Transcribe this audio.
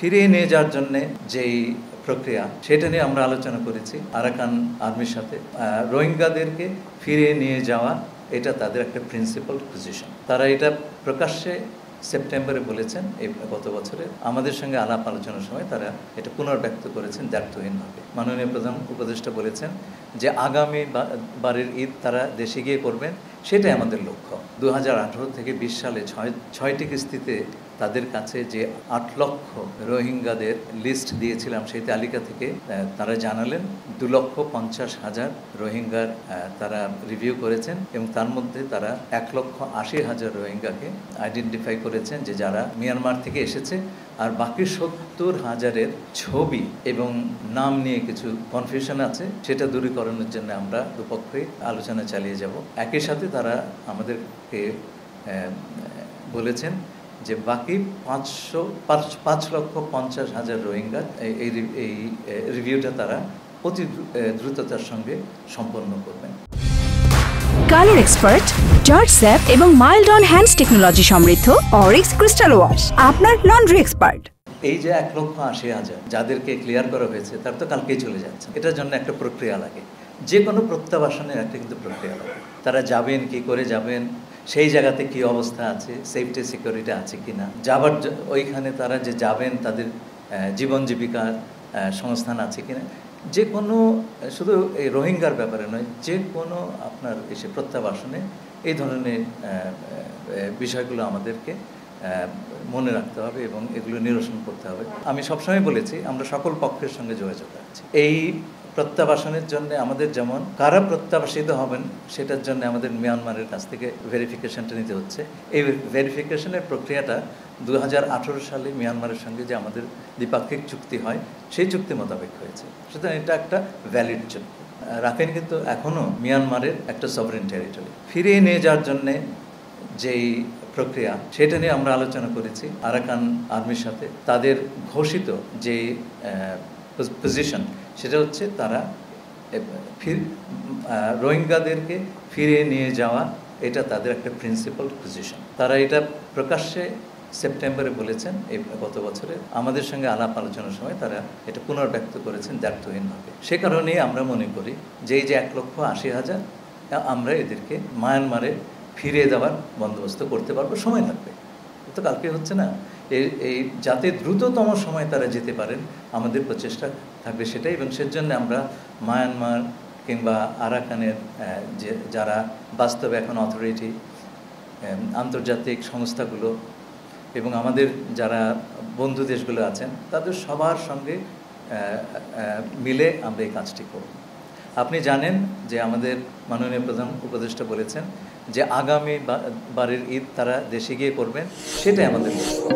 ফিরিয়ে নিয়ে যাওয়ার জন্য যেই প্রক্রিয়া সেটা নিয়ে আমরা আলোচনা করেছি আরাকান আর্মির সাথে। রোহিঙ্গাদেরকে ফিরিয়ে নিয়ে যাওয়া এটা তাদের একটা প্রিন্সিপাল পজিশন। তারা এটা প্রকাশ্যে সেপ্টেম্বরে বলেছেন এই গত বছরে। আমাদের সঙ্গে আলাপ আলোচনার সময় তারা এটা পুনর্ব্যক্ত করেছেন দ্ব্যর্থহীনভাবে। মাননীয় প্রধান উপদেষ্টা বলেছেন যে আগামী বারের ঈদ তারা দেশে গিয়ে করবেন, সেটাই আমাদের লক্ষ্য। 2018 থেকে 20 সালে ছয়টি কিস্তিতে তাদের কাছে যে 8 লক্ষ রোহিঙ্গাদের লিস্ট দিয়েছিলাম, সেই তালিকা থেকে তারা জানালেন 2,50,000 রোহিঙ্গার তারা রিভিউ করেছেন এবং তার মধ্যে তারা 1,80,000 রোহিঙ্গাকে আইডেন্টিফাই করেছেন যে যারা মিয়ানমার থেকে এসেছে। আর বাকি 70,000-এর ছবি এবং নাম নিয়ে কিছু কনফিউশন আছে, সেটা দূরীকরণের জন্য আমরা দুপক্ষই আলোচনা চালিয়ে যাব। একই সাথে তারা আমাদেরকে বলেছেন যে বাকি 5,50,000 রোহিঙ্গা এই রিভিউটা তারা অতি দ্রুততার সঙ্গে সম্পন্ন করবেন। কালার এক্সপার্ট, জর্জ স্যাপ এবং মাইল্ড অন হ্যান্ডস টেকনোলজি সমৃদ্ধ অরিক্স ক্রিস্টাল ওয়াশ আপনার লন্ড্রি এক্সপার্ট। এই যে 1,80,000 যাদেরকে ক্লিয়ার করা হয়েছে, তার তো কালকেই চলে যাচ্ছে। এটার জন্য একটা প্রক্রিয়া লাগে, যে কোনো প্রত্যাবাসনের একটা কিন্তু প্রক্রিয়া লাগে। তারা যাবেন, কি করে যাবেন, সেই জায়গাতে কি অবস্থা আছে, সেফটি সিকিউরিটি আছে কিনা, যাবার ওইখানে তারা যে যাবেন তাদের জীবন জীবিকার সংস্থান আছে কিনা, যে কোনো, শুধু এই রোহিঙ্গার ব্যাপারে নয়, যে কোনো আপনার এসে প্রত্যাবাসনে এই ধরনের বিষয়গুলো আমাদেরকে মনে রাখতে হবে এবং এগুলো নিরসন করতে হবে। আমি সবসময় বলেছি আমরা সকল পক্ষের সঙ্গে যোগাযোগ রাখছি। এই প্রত্যাবাসনের জন্য আমাদের যেমন কারা প্রত্যাবাসিত হবেন সেটার জন্য আমাদের মিয়ানমারের কাছ থেকে ভেরিফিকেশনটা নিতে হচ্ছে। এই ভেরিফিকেশনের প্রক্রিয়াটা 2018 সালে মিয়ানমারের সঙ্গে যে আমাদের দ্বিপাক্ষিক চুক্তি হয় সেই চুক্তি মোতাবেক হয়েছে, সুতরাং এটা একটা ভ্যালিড চুক্তি। রাখাইন কিন্তু এখনও মিয়ানমারের একটা সভরেন টেরিটরি। ফিরিয়ে নিয়ে যাওয়ার জন্যে যেই প্রক্রিয়া সেটা নিয়ে আমরা আলোচনা করেছি আরাকান আর্মির সাথে। তাদের ঘোষিত যে পজিশন সেটা হচ্ছে তারা রোহিঙ্গাদেরকে ফিরিয়ে নিয়ে যাওয়া এটা তাদের একটা প্রিন্সিপাল পজিশন। তারা এটা প্রকাশ্যে সেপ্টেম্বরে বলেছেন এই গত বছরে। আমাদের সঙ্গে আলাপ আলোচনার সময় তারা এটা পুনর্ব্যক্ত করেছেন দ্ব্যর্থহীনভাবে। সে কারণেই আমরা মনে করি যে এই যে 1,80,000 আমরা এদেরকে মায়ানমারে ফিরিয়ে দেওয়ার বন্দোবস্ত করতে পারবো। সময় লাগবে, তো কালকে হচ্ছে না। এই যাতে দ্রুততম সময় তারা যেতে পারেন আমাদের প্রচেষ্টা থাকবে সেটাই। এবং সেজন্য আমরা মায়ানমার কিংবা আরাকানের যে যারা বাস্তবে এখন অথরিটি, আন্তর্জাতিক সংস্থাগুলো এবং আমাদের যারা বন্ধু দেশগুলো আছেন, তাদের সবার সঙ্গে মিলে আমরা এই কাজটি করব। আপনি জানেন যে আমাদের মাননীয় প্রধান উপদেষ্টা বলেছেন যে আগামী বারের ঈদ তারা দেশে গিয়ে করবেন, সেটাই আমাদের লক্ষ্য।